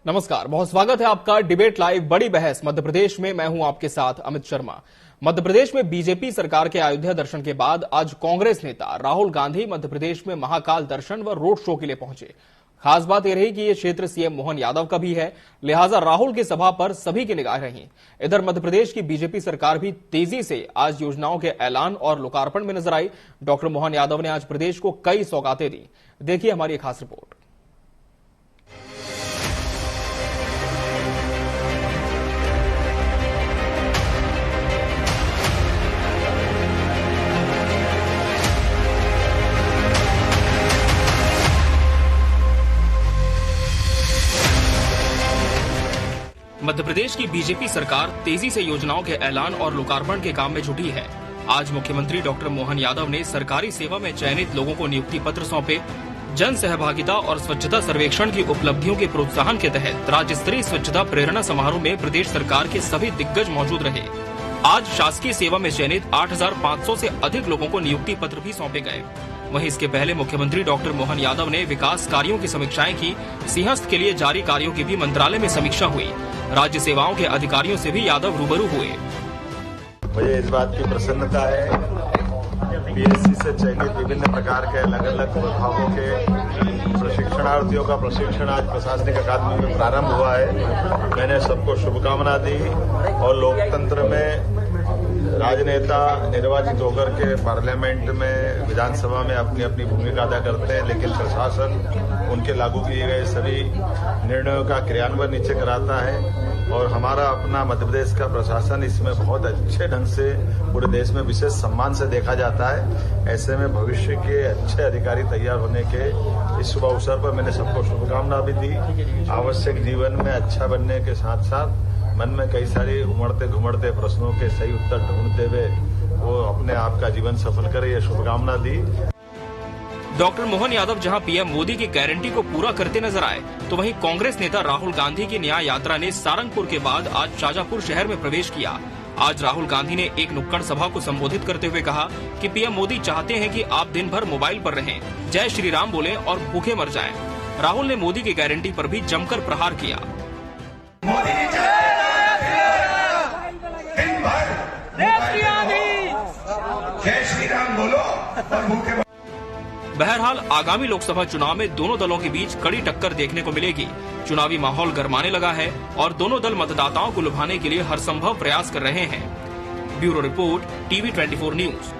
नमस्कार, बहुत स्वागत है आपका डिबेट लाइव बड़ी बहस मध्य प्रदेश में। मैं हूं आपके साथ अमित शर्मा। मध्य प्रदेश में बीजेपी सरकार के अयोध्या दर्शन के बाद आज कांग्रेस नेता राहुल गांधी मध्य प्रदेश में महाकाल दर्शन व रोड शो के लिए पहुंचे। खास बात यह रही कि यह क्षेत्र सीएम मोहन यादव का भी है, लिहाजा राहुल की सभा पर सभी की निगाह रही। इधर मध्य प्रदेश की बीजेपी सरकार भी तेजी से आज योजनाओं के ऐलान और लोकार्पण में नजर आई। डॉक्टर मोहन यादव ने आज प्रदेश को कई सौगातें दी। देखिए हमारी खास रिपोर्ट। मध्य प्रदेश की बीजेपी सरकार तेजी से योजनाओं के ऐलान और लोकार्पण के काम में जुटी है। आज मुख्यमंत्री डॉक्टर मोहन यादव ने सरकारी सेवा में चयनित लोगों को नियुक्ति पत्र सौंपे। जन सहभागिता और स्वच्छता सर्वेक्षण की उपलब्धियों के प्रोत्साहन के तहत राज्य स्तरीय स्वच्छता प्रेरणा समारोह में प्रदेश सरकार के सभी दिग्गज मौजूद रहे। आज शासकीय सेवा में चयनित 8,500 से अधिक लोगों को नियुक्ति पत्र भी सौंपे गए। वहीं इसके पहले मुख्यमंत्री डॉक्टर मोहन यादव ने विकास कार्यों की समीक्षाएं की। सिंहस्थ के लिए जारी कार्यों की भी मंत्रालय में समीक्षा हुई। राज्य सेवाओं के अधिकारियों से भी यादव रूबरू हुए। मुझे इस बात की प्रसन्नता है, पीएससी से चयनित विभिन्न प्रकार के अलग अलग विभागों के प्रशिक्षणार्थियों का प्रशिक्षण आज प्रशासनिक अकादमी में प्रारंभ हुआ है। मैंने सबको शुभकामना दी और लोकतंत्र में राजनेता निर्वाचित होकर के पार्लियामेंट में, विधानसभा में अपनी अपनी भूमिका अदा करते हैं, लेकिन प्रशासन उनके लागू किए गए सभी निर्णयों का क्रियान्वयन नीचे कराता है। और हमारा अपना मध्य प्रदेश का प्रशासन इसमें बहुत अच्छे ढंग से पूरे देश में विशेष सम्मान से देखा जाता है। ऐसे में भविष्य के अच्छे अधिकारी तैयार होने के इस शुभ अवसर पर मैंने सबको शुभकामना भी दी। आवश्यक जीवन में अच्छा बनने के साथ साथ मन में कई सारी उमड़ते घुमड़ते प्रश्नों के सही उत्तर ढूंढते हुए वो अपने आप का जीवन सफल करे, ये शुभकामना दी। डॉक्टर मोहन यादव जहां पीएम मोदी की गारंटी को पूरा करते नजर आए, तो वहीं कांग्रेस नेता राहुल गांधी की न्याय यात्रा ने सारंगपुर के बाद आज शाजापुर शहर में प्रवेश किया। आज राहुल गांधी ने एक नुक्कड़ सभा को संबोधित करते हुए कहा कि पीएम मोदी चाहते हैं कि आप दिन भर मोबाइल पर रहें, जय श्री राम बोलें और भूखे मर जाएं। राहुल ने मोदी की गारंटी पर भी जमकर प्रहार किया। जय श्री राम बोलो और भूखे। बहरहाल आगामी लोकसभा चुनाव में दोनों दलों के बीच कड़ी टक्कर देखने को मिलेगी। चुनावी माहौल गरमाने लगा है और दोनों दल मतदाताओं को लुभाने के लिए हर संभव प्रयास कर रहे हैं। Bureau report, TV 24 news.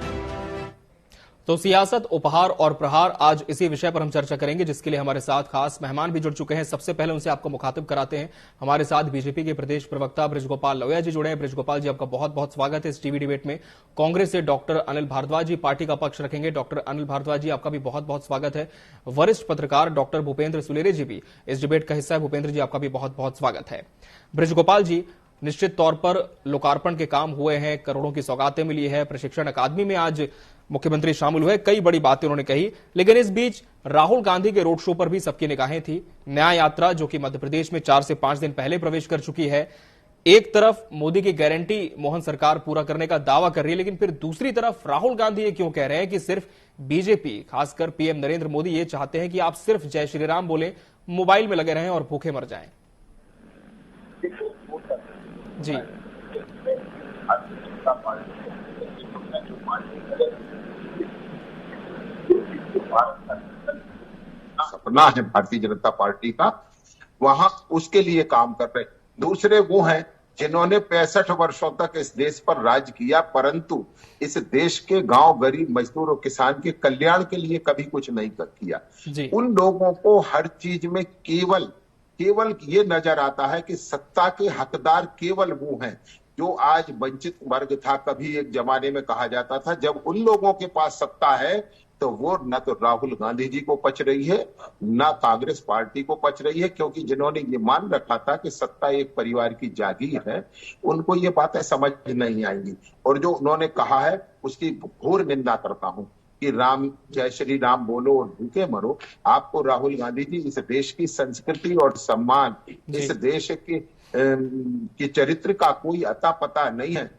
तो सियासत, उपहार और प्रहार, आज इसी विषय पर हम चर्चा करेंगे, जिसके लिए हमारे साथ खास मेहमान भी जुड़ चुके हैं। सबसे पहले उनसे आपको मुखातिब कराते हैं। हमारे साथ बीजेपी के प्रदेश प्रवक्ता बृजगोपाल लवैया जी जुड़े हैं। बृजगोपाल जी, आपका बहुत बहुत स्वागत है इस टीवी डिबेट में। कांग्रेस से डॉक्टर अनिल भारद्वाज जी पार्टी का पक्ष रखेंगे। डॉक्टर अनिल भारद्वाज जी, आपका भी बहुत बहुत स्वागत है। वरिष्ठ पत्रकार डॉक्टर भूपेंद्र सुलेरे जी भी इस डिबेट का हिस्सा है। भूपेंद्र जी, आपका भी बहुत बहुत स्वागत है। बृजगोपाल जी, निश्चित तौर पर लोकार्पण के काम हुए हैं, करोड़ों की सौगातें मिली है, प्रशिक्षण अकादमी में आज मुख्यमंत्री शामिल हुए, कई बड़ी बातें उन्होंने कही, लेकिन इस बीच राहुल गांधी के रोड शो पर भी सबकी निगाहें थी। न्याय यात्रा जो कि मध्य प्रदेश में 4 से 5 दिन पहले प्रवेश कर चुकी है। एक तरफ मोदी की गारंटी मोहन सरकार पूरा करने का दावा कर रही है, लेकिन फिर दूसरी तरफ राहुल गांधी ये क्यों कह रहे हैं कि सिर्फ बीजेपी, खासकर पीएम नरेंद्र मोदी ये चाहते हैं कि आप सिर्फ जय श्री राम बोले, मोबाइल में लगे रहें और भूखे मर जाएं। जी, सपना है भारतीय जनता पार्टी का, वहां उसके लिए काम कर रहे। दूसरे वो हैं जिन्होंने 65 वर्षों तक इस देश पर राज किया, परंतु इस देश के गांव, गरीब, मजदूर और किसान के कल्याण के लिए कभी कुछ नहीं किया। उन लोगों को हर चीज में केवल ये नजर आता है कि सत्ता के हकदार केवल वो हैं जो आज वंचित वर्ग था। कभी एक जमाने में कहा जाता था जब उन लोगों के पास सत्ता है तो वो न तो राहुल गांधी जी को पच रही है, न कांग्रेस पार्टी को पच रही है, क्योंकि जिन्होंने ये मान रखा था कि सत्ता एक परिवार की जागीर है, उनको ये बातें समझ नहीं आएंगी। और जो उन्होंने कहा है उसकी घोर निंदा करता हूं कि राम, जय श्री राम बोलो और भूखे मरो। आपको राहुल गांधी जी इस देश की संस्कृति और सम्मान, इस देश के चरित्र का कोई अता पता नहीं है।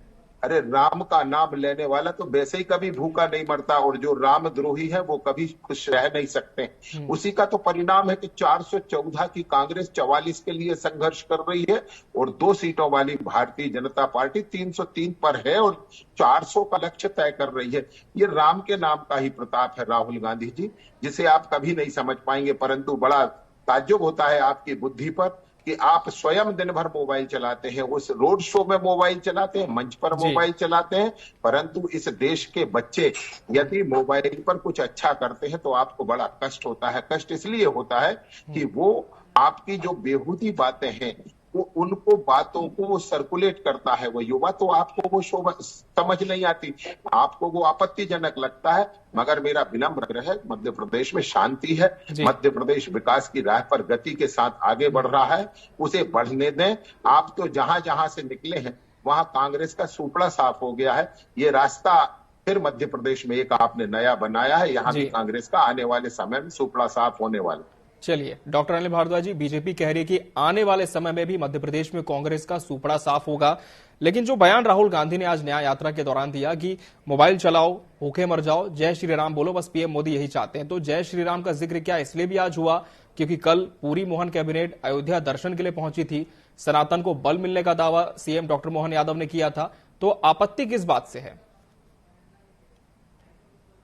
अरे राम का नाम लेने वाला तो वैसे ही कभी भूखा नहीं मरता, और जो रामद्रोही है वो कभी खुश रह नहीं सकते। उसी का तो परिणाम है कि 414 की कांग्रेस 44 के लिए संघर्ष कर रही है, और 2 सीटों वाली भारतीय जनता पार्टी 303 पर है और 400 का लक्ष्य तय कर रही है। ये राम के नाम का ही प्रताप है राहुल गांधी जी, जिसे आप कभी नहीं समझ पाएंगे। परंतु बड़ा ताज्जुब होता है आपकी बुद्धि पर कि आप स्वयं दिन भर मोबाइल चलाते हैं, उस रोड शो में मोबाइल चलाते हैं, मंच पर मोबाइल चलाते हैं, परंतु इस देश के बच्चे यदि मोबाइल पर कुछ अच्छा करते हैं तो आपको बड़ा कष्ट होता है। कष्ट इसलिए होता है कि वो आपकी जो बेहूदी बातें हैं वो उनको बातों को वो सर्कुलेट करता है वो युवा, तो आपको वो समझ नहीं आती, आपको वो आपत्तिजनक लगता है। मगर मेरा विनम्र आग्रह है, मध्य प्रदेश में शांति है, मध्य प्रदेश विकास की राह पर गति के साथ आगे बढ़ रहा है, उसे बढ़ने दें। आप तो जहां जहां से निकले हैं वहां कांग्रेस का सुपड़ा साफ हो गया है। ये रास्ता फिर मध्य प्रदेश में एक आपने नया बनाया है, यहाँ भी कांग्रेस का आने वाले समय में सुपड़ा साफ होने वाला। चलिए, डॉक्टर अनिल भारद्वाज जी, बीजेपी कह रही है कि आने वाले समय में भी मध्य प्रदेश में कांग्रेस का सुपड़ा साफ होगा, लेकिन जो बयान राहुल गांधी ने आज न्याय यात्रा के दौरान दिया कि मोबाइल चलाओ, भूखे मर जाओ, जय श्री राम बोलो, बस पीएम मोदी यही चाहते हैं, तो जय श्री राम का जिक्र क्या इसलिए भी आज हुआ क्योंकि कल पूरी मोहन कैबिनेट अयोध्या दर्शन के लिए पहुंची थी, सनातन को बल मिलने का दावा सीएम डॉक्टर मोहन यादव ने किया था, तो आपत्ति किस बात से है?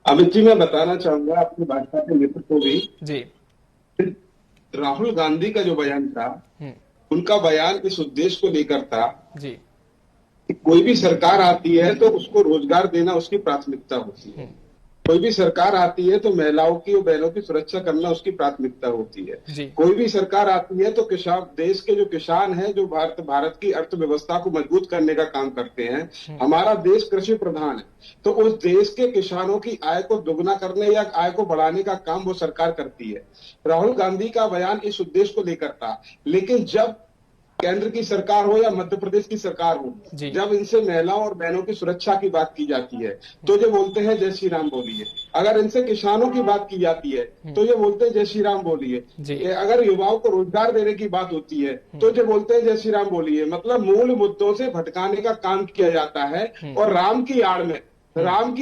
अमित जी, मैं बताना चाहूंगा अपनी भाजपा के मित्र को भी जी, राहुल गांधी का जो बयान था, उनका बयान इस उद्देश्य को लेकर था जी, कि कोई भी सरकार आती है तो उसको रोजगार देना उसकी प्राथमिकता होती है। कोई भी सरकार आती है तो महिलाओं की और बहनों की सुरक्षा करना उसकी प्राथमिकता होती है। कोई भी सरकार आती है तो किसान, देश के जो किसान हैं, जो भारत की अर्थव्यवस्था को मजबूत करने का काम करते हैं। हमारा देश कृषि प्रधान है, तो उस देश के किसानों की आय को दोगुना करने या आय को बढ़ाने का काम वो सरकार करती है। राहुल गांधी का बयान इस उद्देश्य को लेकर था, लेकिन जब केंद्र की सरकार हो या मध्य प्रदेश की सरकार हो, जब इनसे महिलाओं और बहनों की सुरक्षा की बात की जाती है तो ये बोलते हैं जय श्री राम बोलिए। अगर इनसे किसानों की बात की जाती है तो ये बोलते हैं जय श्री राम बोलिए। अगर युवाओं को रोजगार देने की बात होती है तो ये बोलते हैं जय श्री राम बोलिए। मतलब मूल मुद्दों से भटकाने का काम किया जाता है, और राम की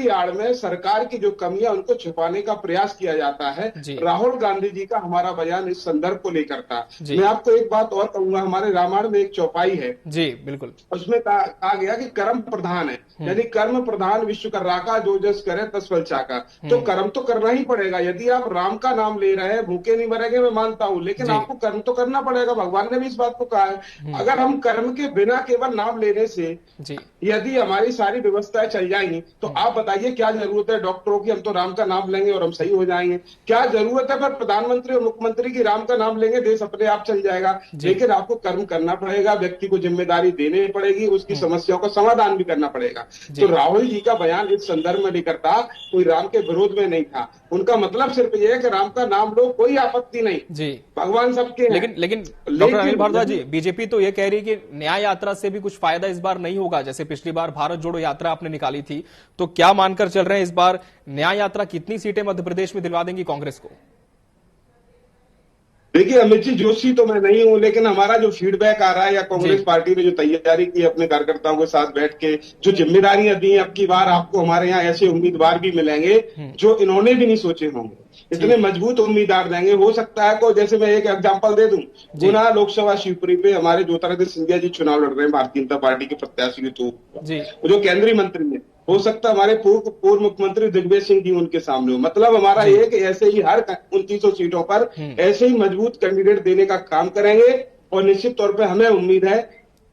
आड़ में सरकार की जो कमियां उनको छुपाने का प्रयास किया जाता है। राहुल गांधी जी का हमारा बयान इस संदर्भ को लेकर था। मैं आपको एक बात और कहूंगा, हमारे रामायण में एक चौपाई है, जी बिल्कुल, उसमें कहा गया कि कर्म प्रधान है, यानी कर्म प्रधान विश्वकर्मा का जो जस करे तस फल चाका। तो कर्म तो करना ही पड़ेगा। यदि आप राम का नाम ले रहे हैं, भूखे नहीं मरेंगे मैं मानता हूं, लेकिन आपको कर्म तो करना पड़ेगा। भगवान ने भी इस बात को कहा है। अगर हम कर्म के बिना केवल नाम लेने से यदि हमारी सारी व्यवस्थाएं चल जाएंगी तो आप बताइए क्या जरूरत है डॉक्टरों की? हम तो राम का नाम लेंगे और हम सही हो जाएंगे। क्या जरूरत है पर प्रधानमंत्री और मुख्यमंत्री की राम का नाम लेंगे, देश अपने आप चल जाएगा? लेकिन आपको कर्म करना पड़ेगा, व्यक्ति को जिम्मेदारी देनी पड़ेगी, उसकी समस्याओं का समाधान भी करना पड़ेगा। तो राहुल जी का बयान इस संदर्भ में लेकर था, कोई राम के विरोध में नहीं था। उनका मतलब सिर्फ ये है कि राम का नाम लो, कोई आपत्ति नहीं जी, भगवान सबके हैं। लेकिन डॉक्टर अनिल भारद्वाज जी, बीजेपी तो ये कह रही है कि न्याय यात्रा से भी कुछ फायदा इस बार नहीं होगा। जैसे पिछली बार भारत जोड़ो यात्रा आपने निकाली थी, तो क्या मानकर चल रहे हैं इस बार न्याय यात्रा कितनी सीटें मध्य प्रदेश में दिलवा देंगी कांग्रेस को? देखिए अमित जी, जोशी तो मैं नहीं हूं, लेकिन हमारा जो फीडबैक आ रहा है या कांग्रेस पार्टी ने जो तैयारी की अपने कार्यकर्ताओं के साथ बैठ के जो जिम्मेदारियां दी हैं, अब की बार आपको हमारे यहाँ ऐसे उम्मीदवार भी मिलेंगे जो इन्होंने भी नहीं सोचे होंगे। इतने मजबूत उम्मीदवार देंगे। हो सकता है को, जैसे मैं एक एग्जांपल दे दूं, गुना लोकसभा शिवपुरी पे हमारे ज्योतिरादित्य सिंधिया जी चुनाव लड़ रहे हैं भारतीय जनता पार्टी के प्रत्याशी के तौर पर, जो केंद्रीय मंत्री है। हो सकता है हमारे पूर्व मुख्यमंत्री दिग्विजय सिंह जी उनके सामने हो। मतलब हमारा ये कि ऐसे ही हर 2900 सीटों पर ऐसे ही मजबूत कैंडिडेट देने का काम करेंगे, और निश्चित तौर पे हमें उम्मीद है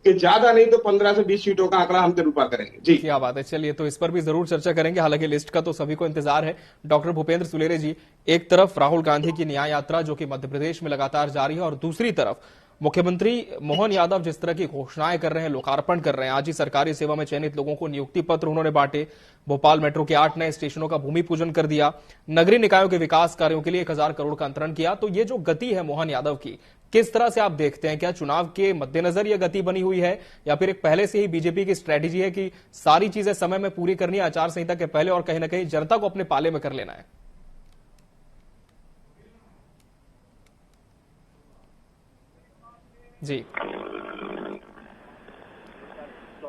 कि ज्यादा नहीं तो 15 से 20 सीटों का आंकड़ा हम जरूर पा करेंगे। जी, क्या बात है। चलिए, तो इस पर भी जरूर चर्चा करेंगे। हालांकि लिस्ट का तो सभी को इंतजार है। डॉक्टर भूपेंद्र सुलेरे जी, एक तरफ राहुल गांधी की न्याय यात्रा जो कि मध्य प्रदेश में लगातार जारी है, और दूसरी तरफ मुख्यमंत्री मोहन यादव जिस तरह की घोषणाएं कर रहे हैं, लोकार्पण कर रहे हैं। आज ही सरकारी सेवा में चयनित लोगों को नियुक्ति पत्र उन्होंने बांटे। भोपाल मेट्रो के 8 नए स्टेशनों का भूमि पूजन कर दिया। नगरीय निकायों के विकास कार्यों के लिए 1000 करोड़ का अंतरण किया। तो ये जो गति है मोहन यादव की, किस तरह से आप देखते हैं? क्या चुनाव के मद्देनजर यह गति बनी हुई है, या फिर एक पहले से ही बीजेपी की स्ट्रेटेजी है कि सारी चीजें समय में पूरी करनी है, आचार संहिता के पहले, और कहीं ना कहीं जनता को अपने पाले में कर लेना है? जी,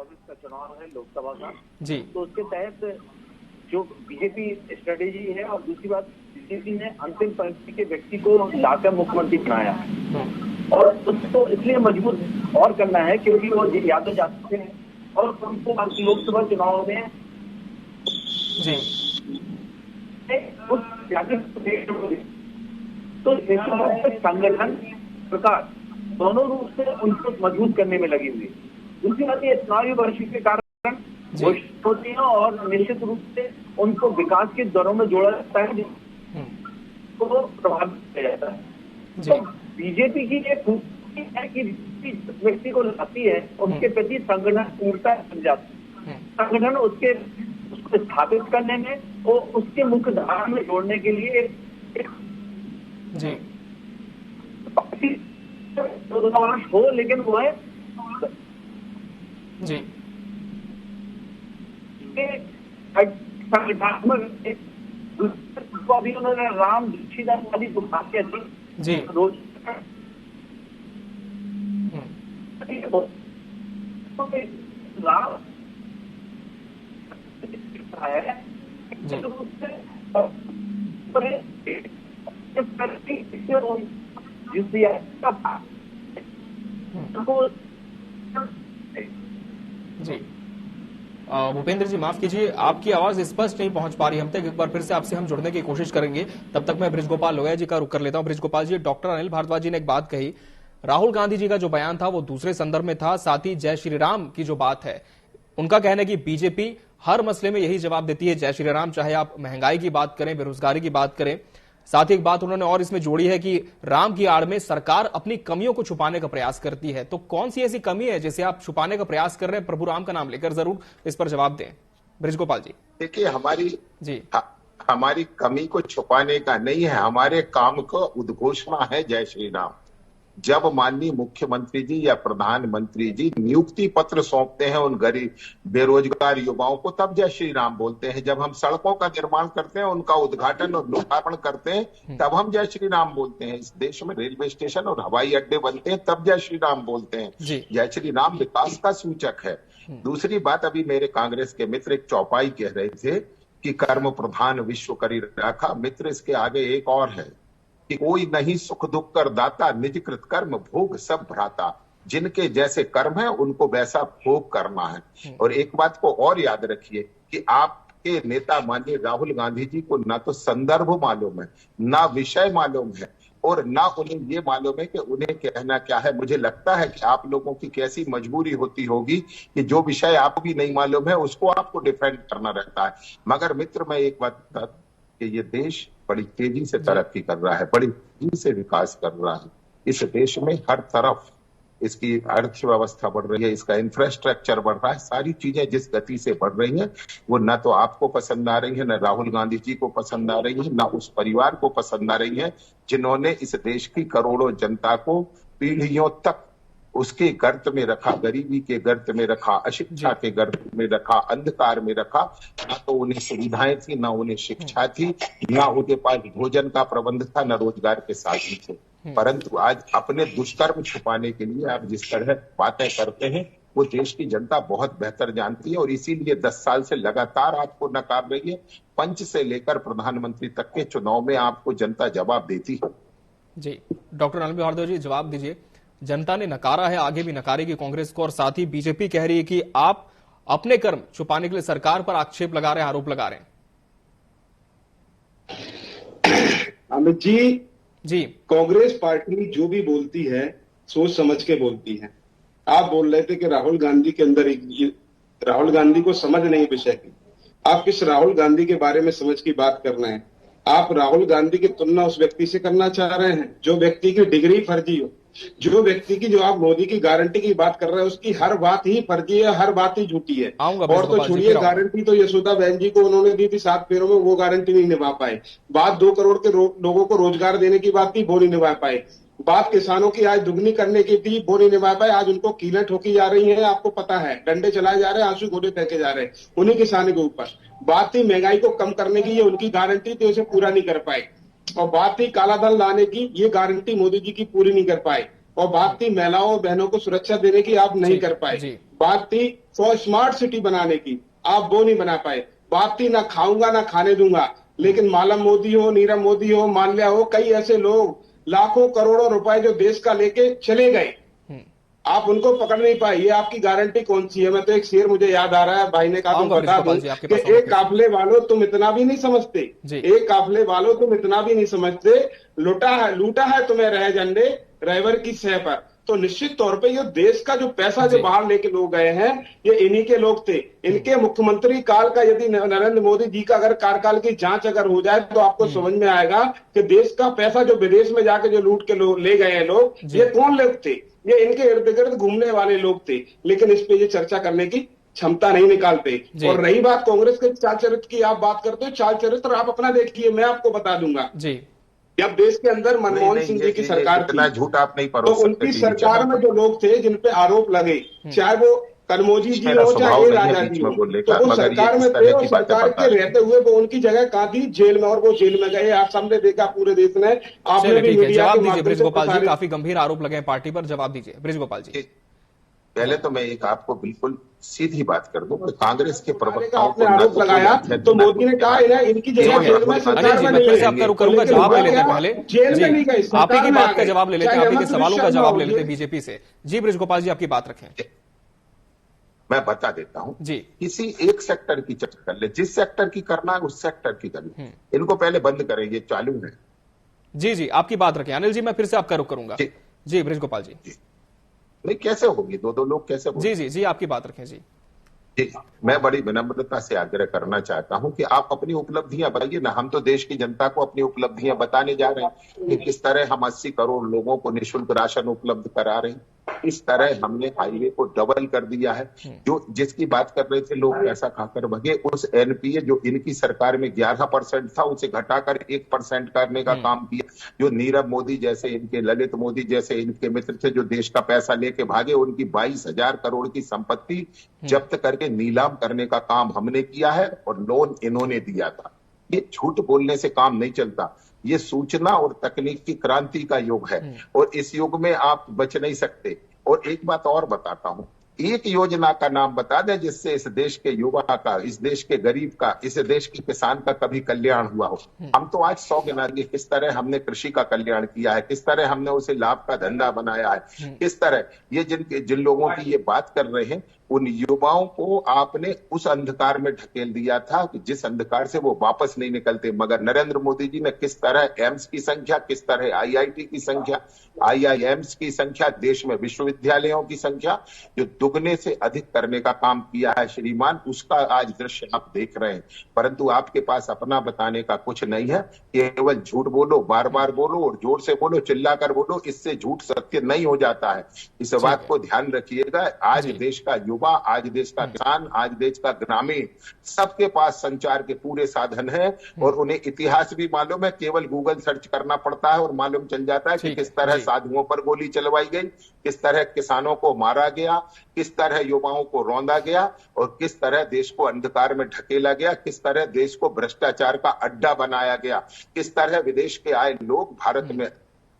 2024 का चुनाव है लोकसभा का जी। तो उसके तहत जो बीजेपी स्ट्रेटेजी है और दूसरी बात बीजेपी ने अंतिम पंक्ति के व्यक्ति को लाकर मुख्यमंत्री बनाया और उसको इसलिए मजबूत और करना है क्योंकि वो या तो जाते हैं और उनको लोकसभा चुनाव में जी तो संगठन प्रकार दोनों रूप से उनको मजबूत करने में लगी हुई। दूसरी बात ये चुनावी वर्ष के कारण घोषित होती है और निश्चित रूप से उनको विकास के दरों में जोड़ा जाता है तो प्रभावित किया जाता है। तो बीजेपी की ये खूबी है कि व्यक्ति को लाती है उसके प्रति संगठन पूर्णता बन जाती है। संगठन उसको स्थापित करने में और उसके मुख्य धारा में जोड़ने के लिए एक हो लेकिन वो है जी संगठनात्मक अभी उन्होंने राम दीक्षिता वाली जो बातें थी जी रोज राम है जी भूपेंद्र जी माफ कीजिए, आपकी आवाज स्पष्ट नहीं पहुंच पा रही हम तक। एक बार फिर से आपसे हम जुड़ने की कोशिश करेंगे। तब तक मैं बृजगोपाल लोहिया जी का रुख कर लेता हूं। बृजगोपाल जी, डॉक्टर अनिल भारद्वाज जी ने एक बात कही, राहुल गांधी जी का जो बयान था वो दूसरे संदर्भ में था, साथ ही जय श्री राम की जो बात है, उनका कहना है कि बीजेपी हर मसले में यही जवाब देती है, जय श्री राम, चाहे आप महंगाई की बात करें, बेरोजगारी की बात करें। साथ ही एक बात उन्होंने और इसमें जोड़ी है कि राम की आड़ में सरकार अपनी कमियों को छुपाने का प्रयास करती है। तो कौन सी ऐसी कमी है जिसे आप छुपाने का प्रयास कर रहे हैं? प्रभु राम का नाम लेकर जरूर इस पर जवाब दें बृजगोपाल जी। देखिए, हमारी कमी को छुपाने का नहीं है, हमारे काम का उद्घोषणा है जय श्री राम। जब माननीय मुख्यमंत्री जी या प्रधानमंत्री जी नियुक्ति पत्र सौंपते हैं उन गरीब बेरोजगार युवाओं को, तब जय श्री राम बोलते हैं। जब हम सड़कों का निर्माण करते हैं, उनका उद्घाटन और लोकार्पण करते हैं, तब हम जय श्री राम बोलते हैं। इस देश में रेलवे स्टेशन और हवाई अड्डे बनते हैं, तब जय श्री राम बोलते हैं। जय श्री राम विकास का सूचक है। दूसरी बात, अभी मेरे कांग्रेस के मित्र एक चौपाई कह रहे थे कि कर्म प्रधान विश्व करी राखा। मित्र, इसके आगे एक और है कि कोई नहीं सुख दुख कर दाता, निज कृत कर्म भोग सब भ्राता। जिनके जैसे कर्म है उनको वैसा भोग करना है। और एक बात को और याद रखिए कि आपके नेता माननीय राहुल गांधी जी को ना तो संदर्भ मालूम है, ना विषय मालूम है, और ना उन्हें ये मालूम है कि उन्हें कहना क्या है। मुझे लगता है कि आप लोगों की कैसी मजबूरी होती होगी कि जो विषय आपको भी नहीं मालूम है उसको आपको डिफेंड करना रहता है। मगर मित्र, मैं एक बात बता कि ये देश बड़ी तेजी से तरक्की कर रहा है, बड़ी तेजी से विकास कर रहा है। इस देश में हर तरफ इसकी अर्थव्यवस्था बढ़ रही है, इसका इंफ्रास्ट्रक्चर बढ़ रहा है। सारी चीजें जिस गति से बढ़ रही हैं वो न तो आपको पसंद आ रही है, न राहुल गांधी जी को पसंद आ रही है, न उस परिवार को पसंद आ रही है जिन्होंने इस देश की करोड़ों जनता को पीढ़ियों तक उसके गर्त में रखा, गरीबी के गर्त में रखा, अशिक्षा के गर्त में रखा, अंधकार में रखा। ना तो उन्हें सुविधाएं थी, ना उन्हें शिक्षा थी, ना उनके पास भोजन का प्रबंध था, न रोजगार के साधन थे। परंतु आज अपने दुष्कर्म छुपाने के लिए आप जिस तरह बातें करते हैं वो देश की जनता बहुत बेहतर जानती है, और इसीलिए 10 साल से लगातार आपको नकार रही है। पंच से लेकर प्रधानमंत्री तक के चुनाव में आपको जनता जवाब देती है। जी, डॉक्टर अनिल भारद्वाज जी जवाब दीजिए। जनता ने नकारा है, आगे भी नकारेगी कांग्रेस को, और साथ ही बीजेपी कह रही है कि आप अपने कर्म छुपाने के लिए सरकार पर आक्षेप लगा रहे हैं, आरोप लगा रहे हैं। अमित जी, कांग्रेस पार्टी जो भी बोलती है सोच समझ के बोलती है। आप बोल रहे थे कि राहुल गांधी के अंदर राहुल गांधी को समझ नहीं विषय की। आप किस राहुल गांधी के बारे में समझ की बात कर रहे हैं? आप राहुल गांधी की तुलना उस व्यक्ति से करना चाह रहे हैं जो व्यक्ति की डिग्री फर्जी हो, जो व्यक्ति की, जो आप मोदी की गारंटी की बात कर रहे हैं उसकी हर बात ही फर्जी है, हर बात ही झूठी है। और तो छोड़िए, गारंटी तो यशोदा बहन जी को उन्होंने दी थी 7 फेरों में, वो गारंटी नहीं निभा पाए। बात 2 करोड़ के लोगों को रोजगार देने की बात थी, वो नहीं निभा पाए। बात किसानों की आज दुगनी करने की थी, वो नहीं निभा पाए। आज उनको कीलें ठोकी जा रही है, आपको पता है, डंडे चलाए जा रहे हैं, आंसू घोड़े फेंके जा रहे हैं उन्हीं किसानों के ऊपर। बात थी महंगाई को कम करने की, ये उनकी गारंटी थी, उसे पूरा नहीं कर पाए। और बात थी काला धन लाने की, ये गारंटी मोदी जी की पूरी नहीं कर पाए। और बात थी महिलाओं और बहनों को सुरक्षा देने की, आप नहीं कर पाए। बात थी फॉर स्मार्ट सिटी बनाने की, आप वो नहीं बना पाए। बात थी ना खाऊंगा ना खाने दूंगा, लेकिन मालम मोदी हो, नीरव मोदी हो, माल्या हो, कई ऐसे लोग लाखों करोड़ों रुपए जो देश का लेके चले गए, आप उनको पकड़ नहीं पाए। ये आपकी गारंटी कौन सी है? मैं तो एक शेर मुझे याद आ रहा है, भाई ने कहा तो बता दूं कि एक काफिले वालों तुम इतना भी नहीं समझते, एक काफिले वालों तुम इतना भी नहीं समझते, लूटा है तुम्हें रह झंडे रैवर की सह पर। तो निश्चित तौर पे ये देश का जो पैसा जो बाहर लेके लोग गए हैं, ये इन्हीं के लोग थे। इनके मुख्यमंत्री काल का यदि नरेंद्र मोदी जी का अगर कार्यकाल की जांच अगर हो जाए तो आपको समझ में आएगा कि देश का पैसा जो विदेश में जाके जो लूट के ले गए हैं लोग, ये कौन लोग थे? ये इनके इर्द गिर्द घूमने वाले लोग थे, लेकिन इस पे ये चर्चा करने की क्षमता नहीं निकालते। और रही बात कांग्रेस के चाल चरित्र की, आप बात करते हो, चाल चरित्र आप अपना देखिए, मैं आपको बता दूंगा जी। जब देश के अंदर मनमोहन सिंह जी की सरकार थी, झूठ आप नहीं तो उनकी सरकार में जो लोग थे जिन पे आरोप लगे, चाहे वो कनमोजी जी हो चाहे राजा जी हो, तो वो सरकार में थे और सरकार के रहते हुए वो उनकी जगह कहाँ थी? जेल में, और वो जेल में गए। आप सबने देखा पूरे देश में, आपने भी मीडिया के माध्यम से। बृजगोपाल जी, काफी गंभीर आरोप लगे हैं पार्टी पर, जवाब दीजिए बृजगोपाल जी। पहले तो मैं एक आपको बिल्कुल सीधी बात कर दूं, कांग्रेस के प्रवक्ताओं को आरोप लगाया तो मोदी ने कहा इनकी जगह जेल में सरकार में नहीं गए। आपका रुक करूंगा, जवाब ले लेते हैं पहले, जेल में नहीं गए, आप ही की बात का जवाब ले लेते हैं, आप ही के सवालों का जवाब ले लेते हैं बीजेपी से। जी बृजगोपाल जी, आपकी बात रखें। मैं बता देता हूं जी, किसी एक सेक्टर की चर्चा कर ले, जिस सेक्टर की करना है उस सेक्टर की कर ले। इनको पहले बंद करें, ये चालू है। जी, आपकी बात रखें अनिल जी, मैं फिर से आपका रुक करूंगा। जी बृजगोपाल जी। नहीं, कैसे होगी? दो लोग कैसे होगी? जी, आपकी बात रखें जी। मैं बड़ी विनम्रता से आग्रह करना चाहता हूं कि आप अपनी उपलब्धियां बताइए ना। हम तो देश की जनता को अपनी उपलब्धियां बताने जा रहे हैं कि किस तरह हम 80 करोड़ लोगों को निःशुल्क राशन उपलब्ध करा रहे हैं, इस तरह हमने हाईवे को डबल कर दिया है। जो जिसकी बात कर रहे थे लोग पैसा खाकर भगे, उस एनपीए जो इनकी सरकार में 11% था उसे घटाकर 1% करने का काम किया। जो नीरव मोदी जैसे, इनके ललित मोदी जैसे इनके मित्र थे, जो देश का पैसा लेके भागे, उनकी 22,000 करोड़ की संपत्ति जब्त करके नीलाम करने का काम हमने किया है और लोन इन्होंने दिया था। ये झूठ बोलने से काम नहीं चलता। ये सूचना और तकनीक की क्रांति का युग है और इस युग में आप बच नहीं सकते। और एक बात और बताता हूं, एक योजना का नाम बता दें जिससे इस देश के युवा का, इस देश के गरीब का, इस देश के किसान का कभी कल्याण हुआ हो। हम तो आज 100 गिना दिए किस तरह हमने कृषि का कल्याण किया है, किस तरह हमने उसे लाभ का धंधा बनाया है, किस तरह ये जिन लोगों की ये बात कर रहे हैं, उन युवाओं को आपने उस अंधकार में ढकेल दिया था कि जिस अंधकार से वो वापस नहीं निकलते। मगर नरेंद्र मोदी जी ने किस तरह एम्स की संख्या, किस तरह आईआईटी की संख्या, आईआईएम्स की संख्या, देश में विश्वविद्यालयों की संख्या जो दुगने से अधिक करने का काम किया है श्रीमान, उसका आज दृश्य आप देख रहे हैं। परंतु आपके पास अपना बताने का कुछ नहीं है, केवल झूठ बोलो, बार बार बोलो और जोर से बोलो, चिल्लाकर बोलो, इससे झूठ सत्य नहीं हो जाता है। इस बात को ध्यान रखिएगा। आज देश का युवा, आज देश का किसान, आज देश का ग्रामीण, सबके पास संचार के पूरे साधन हैं और उन्हें इतिहास भी मालूम है। केवल गूगल सर्च करना पड़ता है और मालूम चल जाता है कि किस तरह साधुओं पर गोली चलवाई गई, किस तरह किसानों को मारा गया, किस तरह युवाओं को रौंदा गया और किस तरह देश को अंधकार में ढकेला गया, किस तरह देश को भ्रष्टाचार का अड्डा बनाया गया, किस तरह विदेश के आए लोग भारत में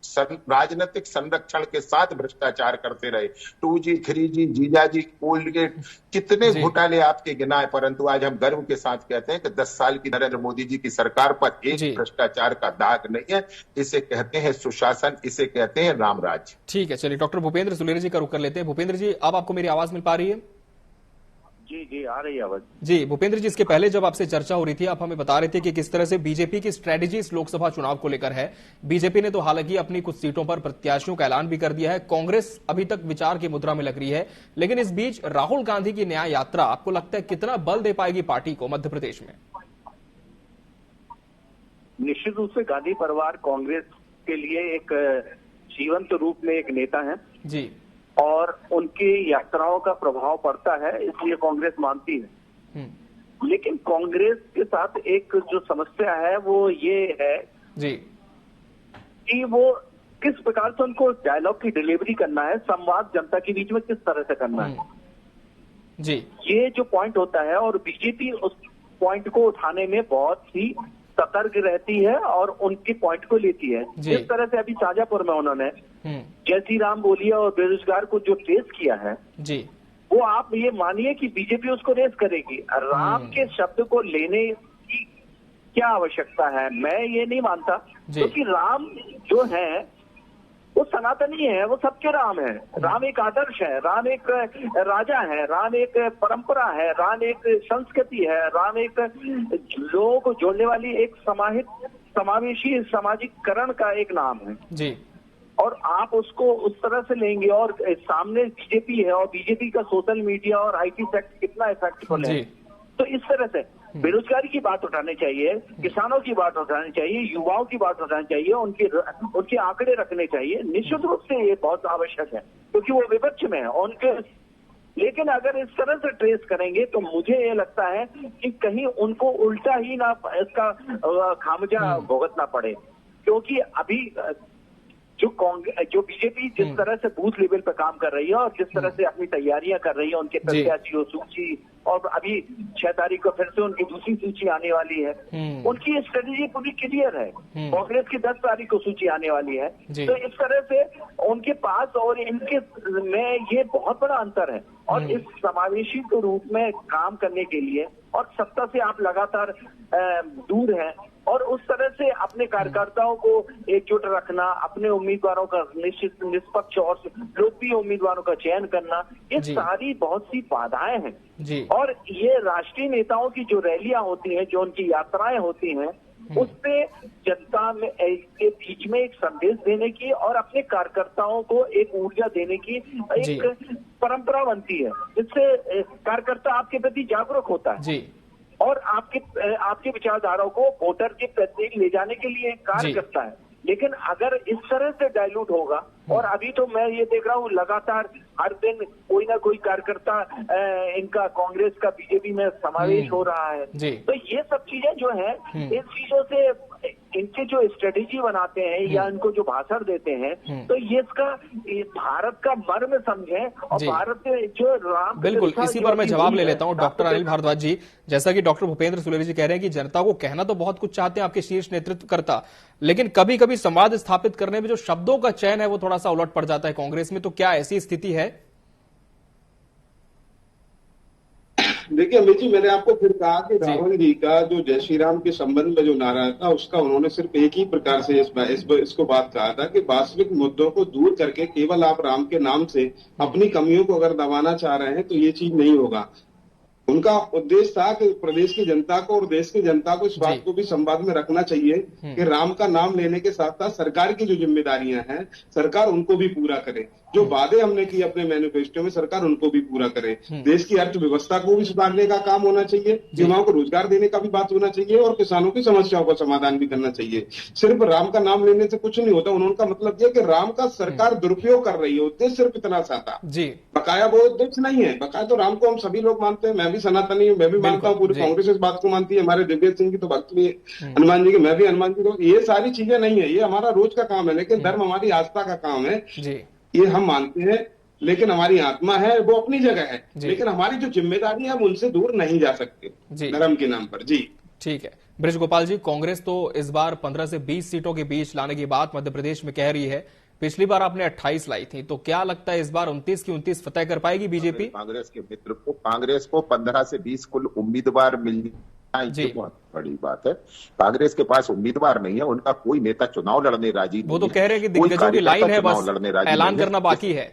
राजनीतिक संरक्षण के साथ भ्रष्टाचार करते रहे। 2G, 3G, जीजाजी, कोलगेट, कितने घोटाले आपके गिनाए, परंतु आज हम गर्व के साथ कहते हैं कि 10 साल की नरेंद्र मोदी जी की सरकार पर एक भ्रष्टाचार का दाग नहीं है। इसे कहते हैं सुशासन, इसे कहते हैं रामराज। ठीक है, चलिए डॉक्टर भूपेंद्र सुलेरिया जी का रुख कर लेते हैं। भूपेंद्र जी, अब आपको मेरी आवाज मिल पा रही है? जी, आ रही है आवाज। जी भूपेंद्र जी, इसके पहले जब आपसे चर्चा हो रही थी, आप हमें बता रहे थे कि किस तरह से बीजेपी की स्ट्रेटेजी इस लोकसभा चुनाव को लेकर है। बीजेपी ने तो हालांकि अपनी कुछ सीटों पर प्रत्याशियों का ऐलान भी कर दिया है, कांग्रेस अभी तक विचार की मुद्रा में लग रही है, लेकिन इस बीच राहुल गांधी की न्याय यात्रा आपको लगता है कितना बल दे पाएगी पार्टी को मध्य प्रदेश में? निश्चित रूप से गांधी परिवार कांग्रेस के लिए एक जीवंत रूप में एक नेता है जी, और उनकी यात्राओं का प्रभाव पड़ता है, इसलिए कांग्रेस मानती है। लेकिन कांग्रेस के साथ एक जो समस्या है वो ये है जी कि वो किस प्रकार से उनको डायलॉग की डिलीवरी करना है, संवाद जनता के बीच में किस तरह से करना है जी, ये जो पॉइंट होता है। और बीजेपी उस पॉइंट को उठाने में बहुत ही सतर्क रहती है और उनके पॉइंट को लेती है। जिस तरह से अभी शाजापुर में उन्होंने जय श्री राम बोलिए और बेरोजगार को जो फेस किया है जी, वो आप ये मानिए कि बीजेपी उसको रेस करेगी। राम के शब्द को लेने की क्या आवश्यकता है, मैं ये नहीं मानता, क्योंकि राम जो है वो सनातनी है, वो सबके राम है। राम एक आदर्श है, राम एक राजा है, राम एक परंपरा है, राम एक संस्कृति है, राम एक लोगों को जोड़ने वाली एक समावेशी सामाजिकरण का एक नाम है जी। और आप उसको उस तरह से लेंगे, और सामने बीजेपी है, और बीजेपी का सोशल मीडिया और आईटी सेक्टर कितना इफेक्टफुल है, तो इस तरह से बेरोजगारी की बात उठानी चाहिए, किसानों की बात उठानी चाहिए, युवाओं की बात उठानी चाहिए, उनके आंकड़े रखने चाहिए। निश्चित रूप से ये बहुत आवश्यक है, क्योंकि वो विपक्ष में है उनके। लेकिन अगर इस तरह से ट्रेस करेंगे तो मुझे ये लगता है कि कहीं उनको उल्टा ही ना इसका खामियाजा भुगतना पड़े, क्योंकि अभी जो बीजेपी जिस तरह से बूथ लेवल पे काम कर रही है और जिस तरह से अपनी तैयारियां कर रही है, उनके प्रत्याशियों सूची, और अभी 6 तारीख को फिर से उनकी दूसरी सूची आने वाली है, उनकी स्ट्रेटेजी पूरी क्लियर है। कांग्रेस की 10 तारीख को सूची आने वाली है, तो इस तरह से उनके पास और इनके में ये बहुत बड़ा अंतर है। और इस समावेशी के रूप में काम करने के लिए, और सत्ता से आप लगातार दूर हैं, और उस तरह से अपने कार्यकर्ताओं को एकजुट रखना, अपने उम्मीदवारों का निष्पक्ष और लोकप्रिय उम्मीदवारों का चयन करना, ये सारी बहुत सी बाधाएं हैं जी। और ये राष्ट्रीय नेताओं की जो रैलियां होती हैं, जो उनकी यात्राएं होती हैं, उससे जनता में के बीच में एक संदेश देने की और अपने कार्यकर्ताओं को एक ऊर्जा देने की एक परंपरा बनती है, जिससे कार्यकर्ता आपके प्रति जागरूक होता है जी। और आपके विचारधाराओं को वोटर के प्रति ले जाने के लिए कार्य करता है। लेकिन अगर इस तरह से डाइल्यूट होगा, और अभी तो मैं ये देख रहा हूँ लगातार हर दिन कोई ना कोई कार्यकर्ता इनका कांग्रेस का बीजेपी में समावेश हो रहा है, तो ये सब चीजें जो है, इन चीजों से इनके जो स्ट्रेटेजी बनाते हैं या इनको जो भाषण देते हैं, तो ये इसका भारत का मर्म समझें, और भारत के जो राम बिल्कुल इसी पर मैं जवाब ले लेता हूँ डॉक्टर अनिल भारद्वाज जी। जैसा कि डॉक्टर भूपेंद्र सुलेरी जी कह रहे हैं कि जनता को कहना तो बहुत कुछ चाहते हैं आपके शीर्ष नेतृत्व करता, लेकिन कभी कभी संवाद स्थापित करने में जो शब्दों का चयन है वो थोड़ा सा उलट पड़ जाता है कांग्रेस में, तो क्या ऐसी स्थिति है? देखिए अमित जी, मैंने आपको फिर कहा कि रावण जी का जो जय श्री राम के संबंध में जो नारा था, उसका उन्होंने सिर्फ एक ही प्रकार से इसको बात कहा था कि वास्तविक मुद्दों को दूर करके केवल आप राम के नाम से अपनी कमियों को अगर दबाना चाह रहे हैं तो ये चीज नहीं होगा। उनका उद्देश्य था कि प्रदेश की जनता को और देश की जनता को इस बात को भी संवाद में रखना चाहिए कि राम का नाम लेने के साथ साथ सरकार की जो जिम्मेदारियां हैं, सरकार उनको भी पूरा करे। जो वादे हमने किए अपने मैनिफेस्टो में, सरकार उनको भी पूरा करे। देश की अर्थव्यवस्था को भी सुधारने का काम होना चाहिए, युवाओं को रोजगार देने का भी बात होना चाहिए, और किसानों की समस्याओं का समाधान भी करना चाहिए। सिर्फ राम का नाम लेने से कुछ नहीं होता। उनका मतलब यह कि राम का सरकार दुरुपयोग कर रही है, उद्देश्य सिर्फ इतना सा था जी। बकाया वो उद्देश्य नहीं है। बकाया तो राम को हम सभी लोग मानते हैं, मैं भी सनातनी हूँ, मैं भी मानता हूँ, पूरी कांग्रेस इस बात को मानती है, हमारे दिव्य सिंह की तो भक्ति भी हनुमान जी की, मैं भी हनुमान जी को। ये सारी चीजें नहीं है, ये हमारा रोज का काम है, लेकिन धर्म हमारी आस्था का काम है, ये हम मानते हैं। लेकिन हमारी आत्मा है वो अपनी जगह है, लेकिन हमारी जो जिम्मेदारी है हम उनसे दूर नहीं जा सकते धर्म के नाम पर जी। ठीक है बृज गोपाल जी, कांग्रेस तो इस बार 15 से 20 सीटों के बीच लाने की बात मध्य प्रदेश में कह रही है। पिछली बार आपने 28 लाई थी, तो क्या लगता है इस बार 29 की 29 फतह कर पाएगी बीजेपी? कांग्रेस के मित्र को, कांग्रेस को 15 से 20 कुल उम्मीदवार मिल जी, बहुत बड़ी बात है। कांग्रेस के पास उम्मीदवार नहीं है, उनका कोई नेता चुनाव लड़ने राजी नहीं। वो तो कह रहे हैं कि दिग्गजों की लाइन है, बस ऐलान करना बाकी है।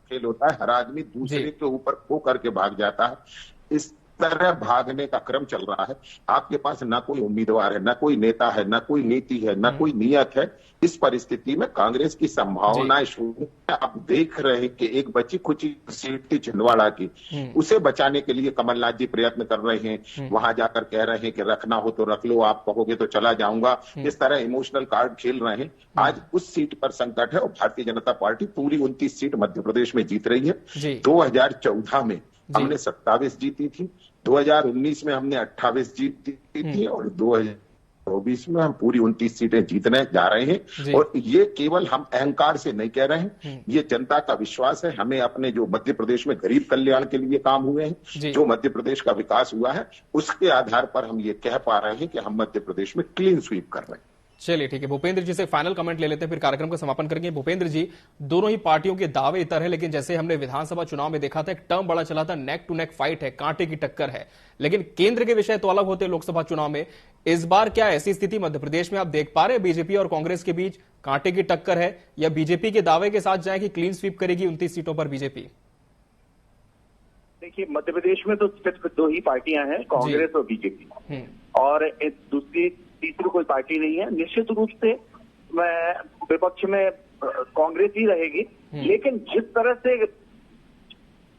खेल होता है, हर आदमी दूसरे के ऊपर खो करके भाग जाता है। इस तरह भागने का क्रम चल रहा है। आपके पास ना कोई उम्मीदवार है, ना कोई नेता है, ना कोई नीति है, ना कोई नियत है। इस परिस्थिति में कांग्रेस की संभावनाएं शून्य है। आप देख रहे हैं कि एक बची खुची सीट थी छिंदवाड़ा की, उसे बचाने के लिए कमलनाथ जी प्रयत्न कर रहे हैं। वहां जाकर कह रहे हैं कि रखना हो तो रख लो, आप कहोगे तो चला जाऊंगा। इस तरह इमोशनल कार्ड खेल रहे हैं। आज उस सीट पर संकट है और भारतीय जनता पार्टी पूरी 29 सीट मध्य प्रदेश में जीत रही है। 2014 में हमने 27 जीती थी, 2019 में हमने 28 जीती थी, और 2024 में हम पूरी 29 सीटें जीतने जा रहे हैं। और ये केवल हम अहंकार से नहीं कह रहे हैं, ये जनता का विश्वास है। हमें अपने जो मध्य प्रदेश में गरीब कल्याण के लिए काम हुए हैं, जो मध्य प्रदेश का विकास हुआ है, उसके आधार पर हम ये कह पा रहे हैं कि हम मध्य प्रदेश में क्लीन स्वीप कर रहे हैं। चलिए ठीक है, भूपेंद्र जी से फाइनल कमेंट ले लेते हैं, फिर कार्यक्रम का समापन करेंगे। भूपेंद्र जी, दोनों ही पार्टियों के दावे इतर है, लेकिन जैसे हमने विधानसभा चुनाव में देखा था, एक टर्म बड़ा चला था, नेक टू नेक फाइट है, कांटे की टक्कर है, लेकिन केंद्र के विषय तो अलग होते हैं लोकसभा चुनाव में। इस बार क्या ऐसी स्थिति मध्य प्रदेश में आप देख पा रहे हैं? बीजेपी और कांग्रेस के बीच कांटे की टक्कर है, या बीजेपी के दावे के साथ जाए कि क्लीन स्वीप करेगी 29 सीटों पर बीजेपी? देखिए, मध्य प्रदेश में तो सिर्फ दो ही पार्टियां हैं, कांग्रेस और बीजेपी, और तीसरी कोई पार्टी नहीं है। निश्चित रूप से विपक्ष में कांग्रेस ही रहेगी, लेकिन जिस तरह से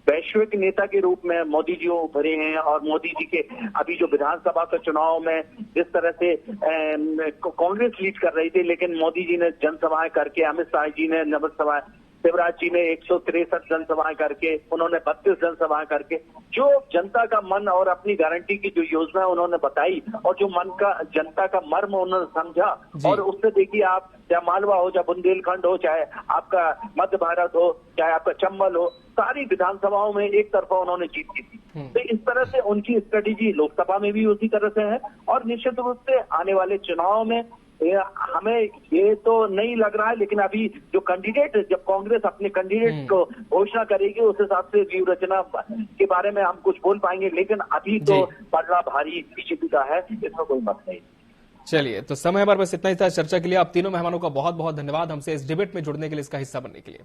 वैश्विक नेता के रूप में मोदी जी उभरे हैं, और मोदी जी के अभी जो विधानसभा के चुनाव में जिस तरह से कांग्रेस लीड कर रही थी, लेकिन मोदी जी ने जनसभाएं करके, अमित शाह जी ने जनसभाएं, शिवराज जी ने 163 जनसभाएं करके, उन्होंने 32 जनसभाएं करके जो जनता का मन और अपनी गारंटी की जो योजना उन्होंने बताई, और जो मन का जनता का मर्म उन्होंने समझा, और उससे देखिए आप, चाहे मालवा हो, चाहे बुंदेलखंड हो, चाहे आपका मध्य भारत हो, चाहे आपका चंबल हो, सारी विधानसभाओं में एक तरफा उन्होंने जीत की थी। तो इस तरह से उनकी स्ट्रेटेजी लोकसभा में भी उसी तरह से है, और निश्चित रूप से आने वाले चुनाव में हमें ये तो नहीं लग रहा है, लेकिन अभी जो कैंडिडेट, जब कांग्रेस अपने कैंडिडेट को घोषणा करेगी, उस हिसाब से व्यूह रचना के बारे में हम कुछ बोल पाएंगे, लेकिन अभी तो पलड़ा भारी बीजेपी का है, इसमें कोई मत नहीं। चलिए, तो समय हमारे पास इतना ही था चर्चा के लिए। आप तीनों मेहमानों का बहुत बहुत धन्यवाद हमसे इस डिबेट में जुड़ने के लिए, इसका हिस्सा बनने के लिए।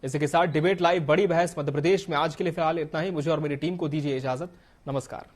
इसी के साथ डिबेट लाइव बड़ी बहस मध्य प्रदेश में आज के लिए फिलहाल इतना ही। मुझे और मेरी टीम को दीजिए इजाजत। नमस्कार।